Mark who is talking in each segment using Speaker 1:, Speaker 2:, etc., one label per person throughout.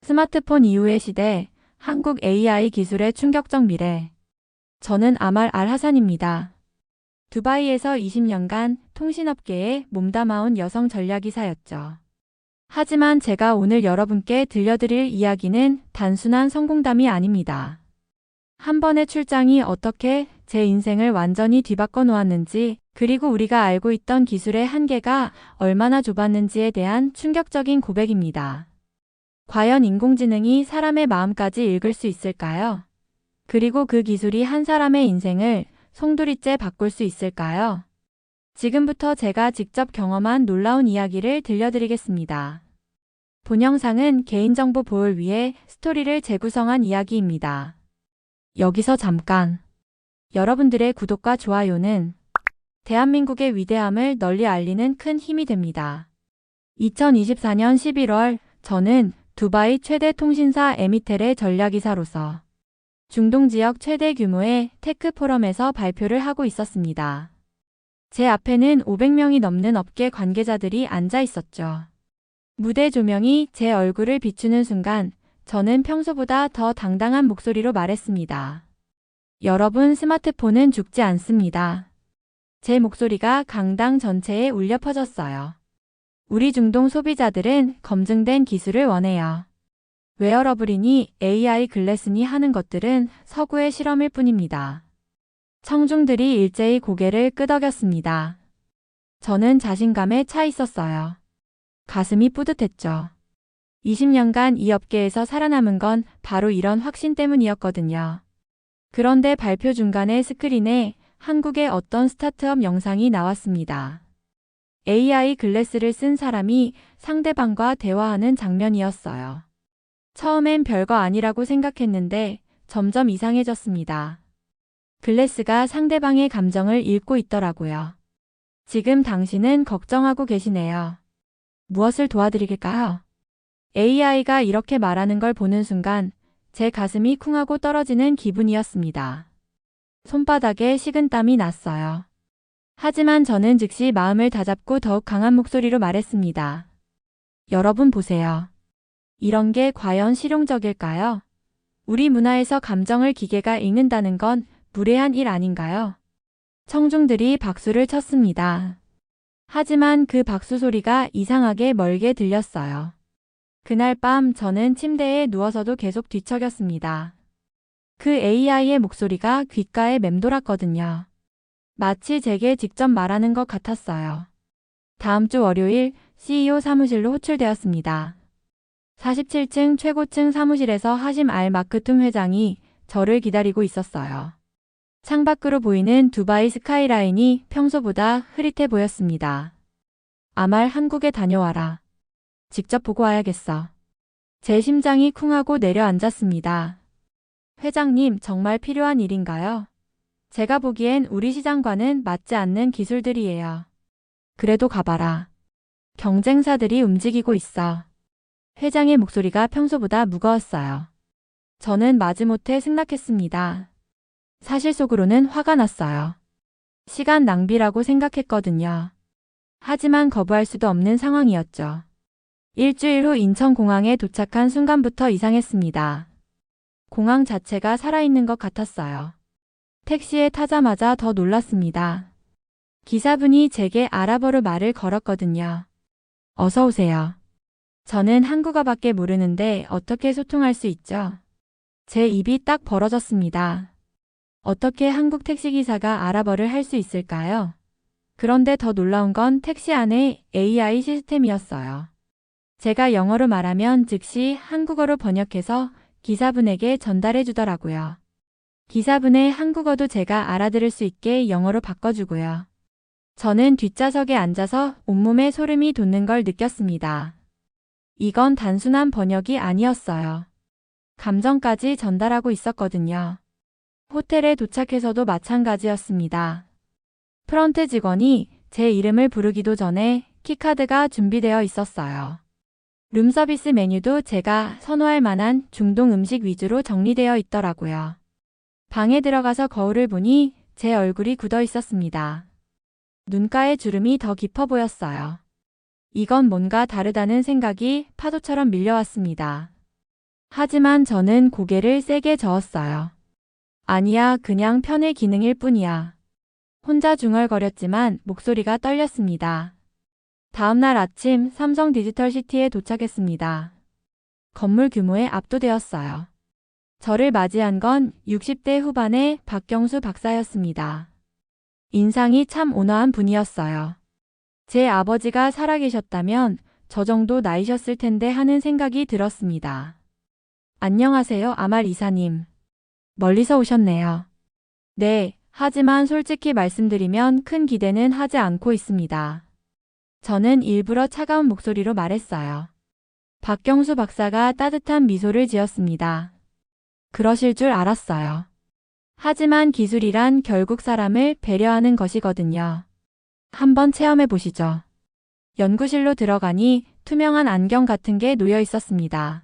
Speaker 1: 스마트폰 이후의 시대, 한국 AI 기술의 충격적 미래. 저는 아말 알하산입니다. 두바이에서 20년간 통신업계에 몸담아온 여성 전략이사였죠. 하지만 제가 오늘 여러분께 들려드릴 이야기는 단순한 성공담이 아닙니다. 한 번의 출장이 어떻게 제 인생을 완전히 뒤바꿔 놓았는지, 그리고 우리가 알고 있던 기술의 한계가 얼마나 좁았는지에 대한 충격적인 고백입니다. 과연 인공지능이 사람의 마음까지 읽을 수 있을까요? 그리고 그 기술이 한 사람의 인생을 송두리째 바꿀 수 있을까요? 지금부터 제가 직접 경험한 놀라운 이야기를 들려드리겠습니다. 본 영상은 개인정보 보호를 위해 스토리를 재구성한 이야기입니다. 여기서 잠깐. 여러분들의 구독과 좋아요는 대한민국의 위대함을 널리 알리는 큰 힘이 됩니다. 2024년 11월, 저는 두바이 최대 통신사 에미텔의 전략이사로서 중동 지역 최대 규모의 테크 포럼에서 발표를 하고 있었습니다. 제 앞에는 500명이 넘는 업계 관계자들이 앉아 있었죠. 무대 조명이 제 얼굴을 비추는 순간 저는 평소보다 더 당당한 목소리로 말했습니다. 여러분, 스마트폰은 죽지 않습니다. 제 목소리가 강당 전체에 울려 퍼졌어요. 우리 중동 소비자들은 검증된 기술을 원해요. 웨어러블이니 AI 글래스니 하는 것들은 서구의 실험일 뿐입니다. 청중들이 일제히 고개를 끄덕였습니다. 저는 자신감에 차 있었어요. 가슴이 뿌듯했죠. 20년간 이 업계에서 살아남은 건 바로 이런 확신 때문이었거든요. 그런데 발표 중간에 스크린에 한국의 어떤 스타트업 영상이 나왔습니다. AI 글래스를 쓴 사람이 상대방과 대화하는 장면이었어요. 처음엔 별거 아니라고 생각했는데 점점 이상해졌습니다. 글래스가 상대방의 감정을 읽고 있더라고요. 지금 당신은 걱정하고 계시네요. 무엇을 도와드릴까요? AI가 이렇게 말하는 걸 보는 순간 제 가슴이 쿵하고 떨어지는 기분이었습니다. 손바닥에 식은땀이 났어요. 하지만 저는 즉시 마음을 다잡고 더욱 강한 목소리로 말했습니다. 여러분 보세요. 이런 게 과연 실용적일까요? 우리 문화에서 감정을 기계가 읽는다는 건 무례한 일 아닌가요? 청중들이 박수를 쳤습니다. 하지만 그 박수 소리가 이상하게 멀게 들렸어요. 그날 밤 저는 침대에 누워서도 계속 뒤척였습니다. 그 AI의 목소리가 귓가에 맴돌았거든요. 마치 제게 직접 말하는 것 같았어요. 다음 주 월요일 CEO 사무실로 호출되었습니다. 47층 최고층 사무실에서 하심 알 마크툼 회장이 저를 기다리고 있었어요. 창밖으로 보이는 두바이 스카이라인이 평소보다 흐릿해 보였습니다. 아말 한국에 다녀와라. 직접 보고 와야겠어. 제 심장이 쿵하고 내려앉았습니다. 회장님, 정말 필요한 일인가요? 제가 보기엔 우리 시장과는 맞지 않는 기술들이에요. 그래도 가봐라. 경쟁사들이 움직이고 있어. 회장의 목소리가 평소보다 무거웠어요. 저는 마지못해 승낙했습니다. 사실 속으로는 화가 났어요. 시간 낭비라고 생각했거든요. 하지만 거부할 수도 없는 상황이었죠. 일주일 후 인천공항에 도착한 순간부터 이상했습니다. 공항 자체가 살아있는 것 같았어요. 택시에 타자마자 더 놀랐습니다. 기사분이 제게 아랍어로 말을 걸었거든요. 어서 오세요. 저는 한국어밖에 모르는데 어떻게 소통할 수 있죠? 제 입이 딱 벌어졌습니다. 어떻게 한국 택시기사가 아랍어를 할 수 있을까요? 그런데 더 놀라운 건 택시 안에 AI 시스템이었어요. 제가 영어로 말하면 즉시 한국어로 번역해서 기사분에게 전달해 주더라고요. 기사분의 한국어도 제가 알아들을 수 있게 영어로 바꿔주고요. 저는 뒷좌석에 앉아서 온몸에 소름이 돋는 걸 느꼈습니다. 이건 단순한 번역이 아니었어요. 감정까지 전달하고 있었거든요. 호텔에 도착해서도 마찬가지였습니다. 프런트 직원이 제 이름을 부르기도 전에 키카드가 준비되어 있었어요. 룸서비스 메뉴도 제가 선호할 만한 중동 음식 위주로 정리되어 있더라고요. 방에 들어가서 거울을 보니 제 얼굴이 굳어 있었습니다. 눈가에 주름이 더 깊어 보였어요. 이건 뭔가 다르다는 생각이 파도처럼 밀려왔습니다. 하지만 저는 고개를 세게 저었어요. 아니야, 그냥 편의 기능일 뿐이야. 혼자 중얼거렸지만 목소리가 떨렸습니다. 다음날 아침 삼성 디지털시티에 도착했습니다. 건물 규모에 압도되었어요. 저를 맞이한 건 60대 후반의 박경수 박사였습니다. 인상이 참 온화한 분이었어요. 제 아버지가 살아계셨다면 저 정도 나이셨을 텐데 하는 생각이 들었습니다. 안녕하세요, 아말 이사님. 멀리서 오셨네요. 네, 하지만 솔직히 말씀드리면 큰 기대는 하지 않고 있습니다. 저는 일부러 차가운 목소리로 말했어요. 박경수 박사가 따뜻한 미소를 지었습니다. 그러실 줄 알았어요. 하지만 기술이란 결국 사람을 배려하는 것이거든요. 한번 체험해 보시죠. 연구실로 들어가니 투명한 안경 같은 게 놓여 있었습니다.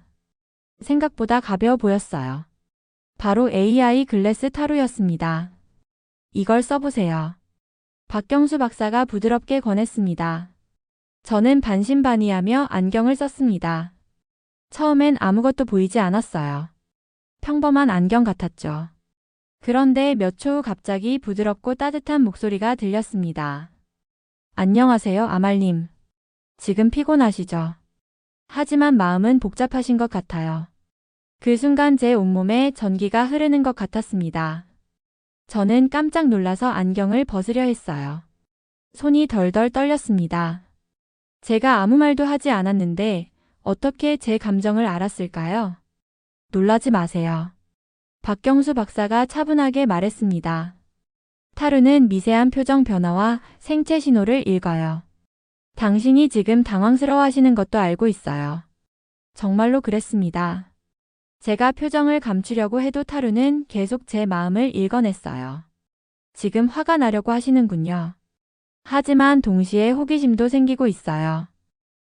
Speaker 1: 생각보다 가벼워 보였어요. 바로 AI 글래스 타로였습니다. 이걸 써보세요. 박경수 박사가 부드럽게 권했습니다. 저는 반신반의하며 안경을 썼습니다. 처음엔 아무것도 보이지 않았어요. 평범한 안경 같았죠. 그런데 몇 초 후 갑자기 부드럽고 따뜻한 목소리가 들렸습니다. 안녕하세요, 아말님. 지금 피곤하시죠? 하지만 마음은 복잡하신 것 같아요. 그 순간 제 온몸에 전기가 흐르는 것 같았습니다. 저는 깜짝 놀라서 안경을 벗으려 했어요. 손이 덜덜 떨렸습니다. 제가 아무 말도 하지 않았는데 어떻게 제 감정을 알았을까요? 놀라지 마세요. 박경수 박사가 차분하게 말했습니다. 타로는 미세한 표정 변화와 생체 신호를 읽어요. 당신이 지금 당황스러워하시는 것도 알고 있어요. 정말로 그랬습니다. 제가 표정을 감추려고 해도 타로는 계속 제 마음을 읽어냈어요. 지금 화가 나려고 하시는군요. 하지만 동시에 호기심도 생기고 있어요.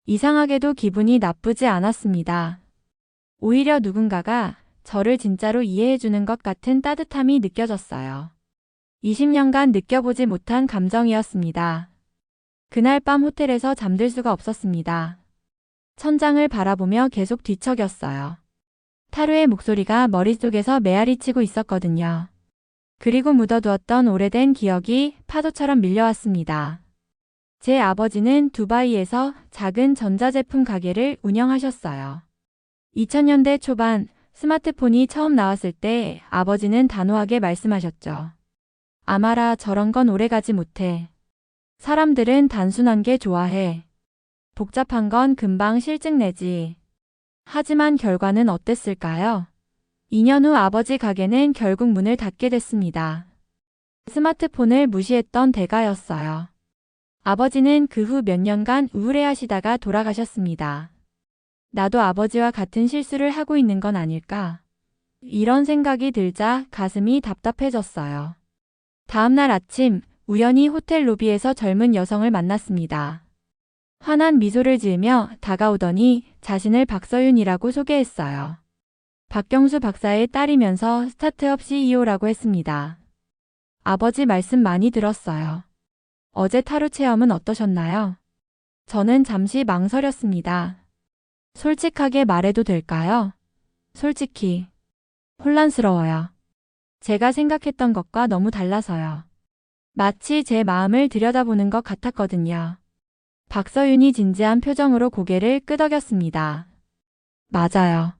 Speaker 1: 이상하게도 기분이 나쁘지 않았습니다. 오히려 누군가가 저를 진짜로 이해해주는 것 같은 따뜻함이 느껴졌어요. 20년간 느껴보지 못한 감정이었습니다. 그날 밤 호텔에서 잠들 수가 없었습니다. 천장을 바라보며 계속 뒤척였어요. 타로의 목소리가 머릿속에서 메아리치고 있었거든요. 그리고 묻어두었던 오래된 기억이 파도처럼 밀려왔습니다. 제 아버지는 두바이에서 작은 전자제품 가게를 운영하셨어요. 2000년대 초반 스마트폰이 처음 나왔을 때 아버지는 단호하게 말씀하셨죠. 아마라, 저런 건 오래가지 못해. 사람들은 단순한 게 좋아해. 복잡한 건 금방 실증 내지. 하지만 결과는 어땠을까요? 2년 후 아버지 가게는 결국 문을 닫게 됐습니다. 스마트폰을 무시했던 대가였어요. 아버지는 그 후 몇 년간 우울해하시다가 돌아가셨습니다. 나도 아버지와 같은 실수를 하고 있는 건 아닐까? 이런 생각이 들자 가슴이 답답해졌어요. 다음날 아침 우연히 호텔 로비에서 젊은 여성을 만났습니다. 환한 미소를 지으며 다가오더니 자신을 박서윤이라고 소개했어요. 박경수 박사의 딸이면서 스타트업 CEO라고 했습니다. 아버지 말씀 많이 들었어요. 어제 타로 체험은 어떠셨나요? 저는 잠시 망설였습니다. 솔직하게 말해도 될까요? 솔직히 혼란스러워요. 제가 생각했던 것과 너무 달라서요. 마치 제 마음을 들여다보는 것 같았거든요. 박서윤이 진지한 표정으로 고개를 끄덕였습니다. 맞아요.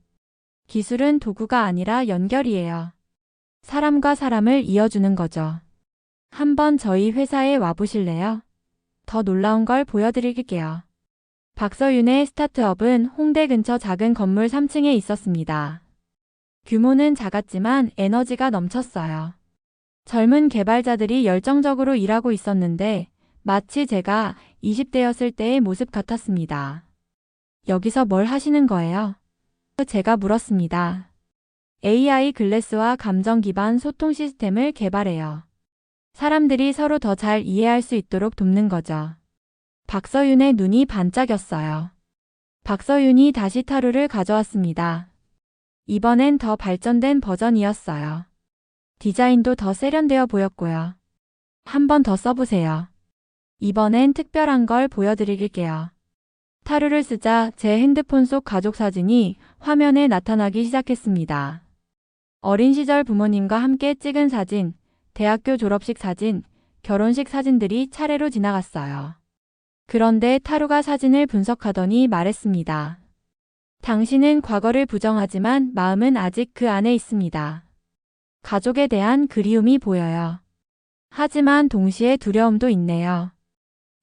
Speaker 1: 기술은 도구가 아니라 연결이에요. 사람과 사람을 이어주는 거죠. 한번 저희 회사에 와보실래요? 더 놀라운 걸 보여드릴게요. 박서윤의 스타트업은 홍대 근처 작은 건물 3층에 있었습니다. 규모는 작았지만 에너지가 넘쳤어요. 젊은 개발자들이 열정적으로 일하고 있었는데 마치 제가 20대였을 때의 모습 같았습니다. 여기서 뭘 하시는 거예요? 제가 물었습니다. AI 글래스와 감정 기반 소통 시스템을 개발해요. 사람들이 서로 더 잘 이해할 수 있도록 돕는 거죠. 박서윤의 눈이 반짝였어요. 박서윤이 다시 타로를 가져왔습니다. 이번엔 더 발전된 버전이었어요. 디자인도 더 세련되어 보였고요. 한 번 더 써보세요. 이번엔 특별한 걸 보여드릴게요. 타루를 쓰자 제 핸드폰 속 가족 사진이 화면에 나타나기 시작했습니다. 어린 시절 부모님과 함께 찍은 사진, 대학교 졸업식 사진, 결혼식 사진들이 차례로 지나갔어요. 그런데 타루가 사진을 분석하더니 말했습니다. 당신은 과거를 부정하지만 마음은 아직 그 안에 있습니다. 가족에 대한 그리움이 보여요. 하지만 동시에 두려움도 있네요.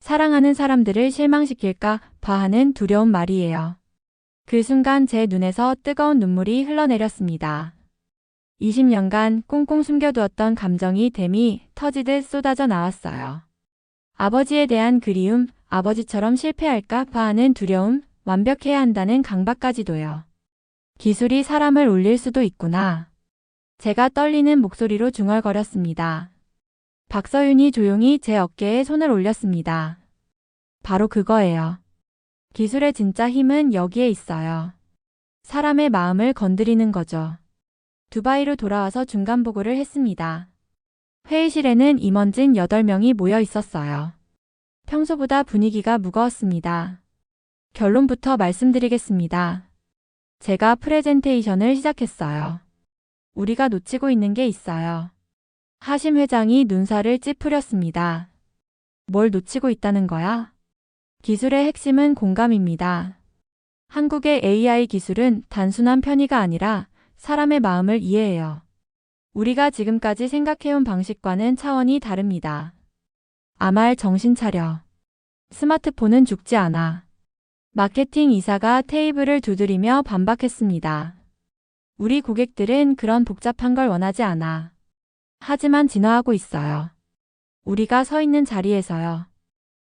Speaker 1: 사랑하는 사람들을 실망시킬까 봐 하는 두려운 말이에요. 그 순간 제 눈에서 뜨거운 눈물이 흘러내렸습니다. 20년간 꽁꽁 숨겨두었던 감정이 댐이 터지듯 쏟아져 나왔어요. 아버지에 대한 그리움, 아버지처럼 실패할까 봐 하는 두려움, 완벽해야 한다는 강박까지도요. 기술이 사람을 울릴 수도 있구나. 제가 떨리는 목소리로 중얼거렸습니다. 박서윤이 조용히 제 어깨에 손을 올렸습니다. 바로 그거예요. 기술의 진짜 힘은 여기에 있어요. 사람의 마음을 건드리는 거죠. 두바이로 돌아와서 중간 보고를 했습니다. 회의실에는 임원진 8명이 모여 있었어요. 평소보다 분위기가 무거웠습니다. 결론부터 말씀드리겠습니다. 제가 프레젠테이션을 시작했어요. 우리가 놓치고 있는 게 있어요. 하심 회장이 눈살을 찌푸렸습니다. 뭘 놓치고 있다는 거야? 기술의 핵심은 공감입니다. 한국의 AI 기술은 단순한 편의가 아니라 사람의 마음을 이해해요. 우리가 지금까지 생각해온 방식과는 차원이 다릅니다. 아말 정신 차려. 스마트폰은 죽지 않아. 마케팅 이사가 테이블을 두드리며 반박했습니다. 우리 고객들은 그런 복잡한 걸 원하지 않아. 하지만 진화하고 있어요. 우리가 서 있는 자리에서요.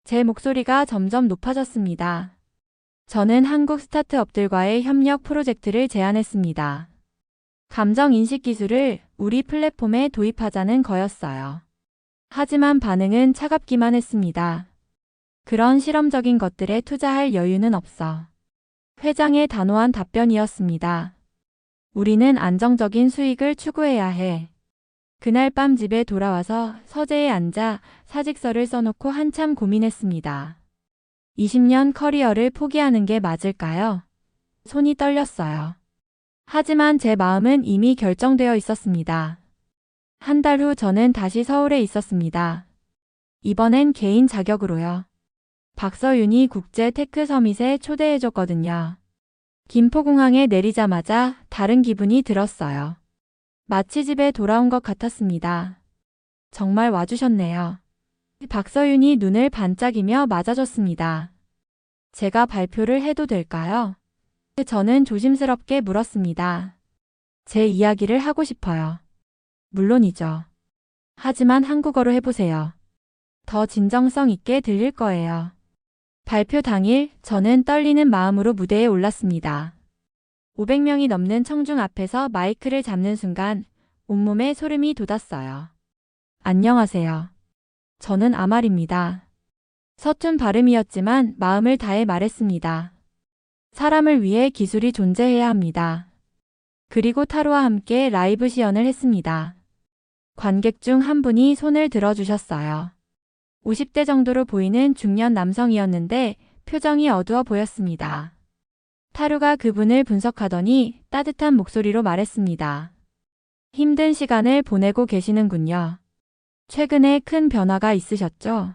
Speaker 1: 제 목소리가 점점 높아졌습니다. 저는 한국 스타트업들과의 협력 프로젝트를 제안했습니다. 감정인식 기술을 우리 플랫폼에 도입하자는 거였어요. 하지만 반응은 차갑기만 했습니다. 그런 실험적인 것들에 투자할 여유는 없어. 회장의 단호한 답변이었습니다. 우리는 안정적인 수익을 추구해야 해. 그날 밤 집에 돌아와서 서재에 앉아 사직서를 써놓고 한참 고민했습니다. 20년 커리어를 포기하는 게 맞을까요? 손이 떨렸어요. 하지만 제 마음은 이미 결정되어 있었습니다. 한 달 후 저는 다시 서울에 있었습니다. 이번엔 개인 자격으로요. 박서윤이 국제 테크 서밋에 초대해줬거든요. 김포공항에 내리자마자 다른 기분이 들었어요. 마치 집에 돌아온 것 같았습니다. 정말 와주셨네요. 박서윤이 눈을 반짝이며 맞아줬습니다. 제가 발표를 해도 될까요? 저는 조심스럽게 물었습니다. 제 이야기를 하고 싶어요. 물론이죠. 하지만 한국어로 해보세요. 더 진정성 있게 들릴 거예요. 발표 당일 저는 떨리는 마음으로 무대에 올랐습니다. 500명이 넘는 청중 앞에서 마이크를 잡는 순간 온몸에 소름이 돋았어요. 안녕하세요. 저는 아말입니다. 서툰 발음이었지만 마음을 다해 말했습니다. 사람을 위해 기술이 존재해야 합니다. 그리고 타로와 함께 라이브 시연을 했습니다. 관객 중 한 분이 손을 들어주셨어요. 50대 정도로 보이는 중년 남성이었는데 표정이 어두워 보였습니다. 타루가 그분을 분석하더니 따뜻한 목소리로 말했습니다. 힘든 시간을 보내고 계시는군요. 최근에 큰 변화가 있으셨죠?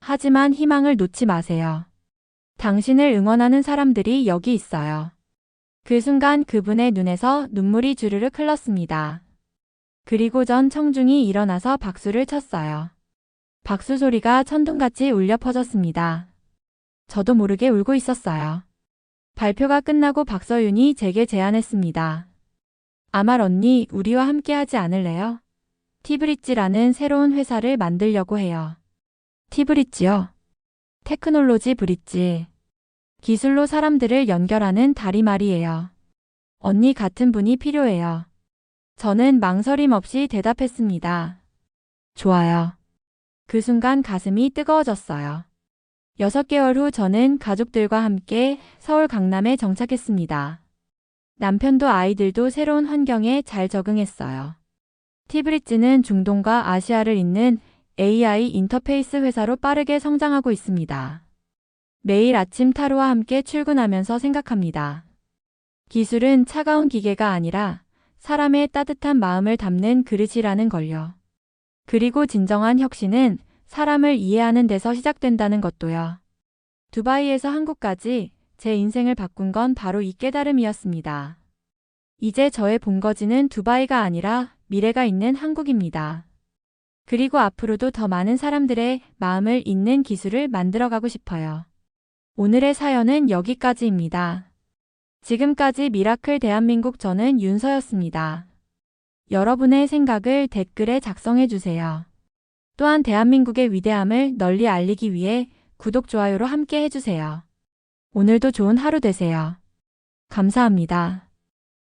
Speaker 1: 하지만 희망을 놓지 마세요. 당신을 응원하는 사람들이 여기 있어요. 그 순간 그분의 눈에서 눈물이 주르륵 흘렀습니다. 그리고 전 청중이 일어나서 박수를 쳤어요. 박수 소리가 천둥같이 울려 퍼졌습니다. 저도 모르게 울고 있었어요. 발표가 끝나고 박서윤이 제게 제안했습니다. 아말 언니, 우리와 함께 하지 않을래요? 티브릿지라는 새로운 회사를 만들려고 해요. 티브릿지요? 테크놀로지 브릿지. 기술로 사람들을 연결하는 다리 말이에요. 언니 같은 분이 필요해요. 저는 망설임 없이 대답했습니다. 좋아요. 그 순간 가슴이 뜨거워졌어요. 6개월 후 저는 가족들과 함께 서울 강남에 정착했습니다. 남편도 아이들도 새로운 환경에 잘 적응했어요. 티브릿지는 중동과 아시아를 잇는 AI 인터페이스 회사로 빠르게 성장하고 있습니다. 매일 아침 타로와 함께 출근하면서 생각합니다. 기술은 차가운 기계가 아니라 사람의 따뜻한 마음을 담는 그릇이라는 걸요. 그리고 진정한 혁신은 사람을 이해하는 데서 시작된다는 것도요. 두바이에서 한국까지 제 인생을 바꾼 건 바로 이 깨달음이었습니다. 이제 저의 본거지는 두바이가 아니라 미래가 있는 한국입니다. 그리고 앞으로도 더 많은 사람들의 마음을 잇는 기술을 만들어가고 싶어요. 오늘의 사연은 여기까지입니다. 지금까지 미라클 대한민국 저는 윤서였습니다. 여러분의 생각을 댓글에 작성해주세요. 또한 대한민국의 위대함을 널리 알리기 위해 구독, 좋아요로 함께 해주세요. 오늘도 좋은 하루 되세요. 감사합니다.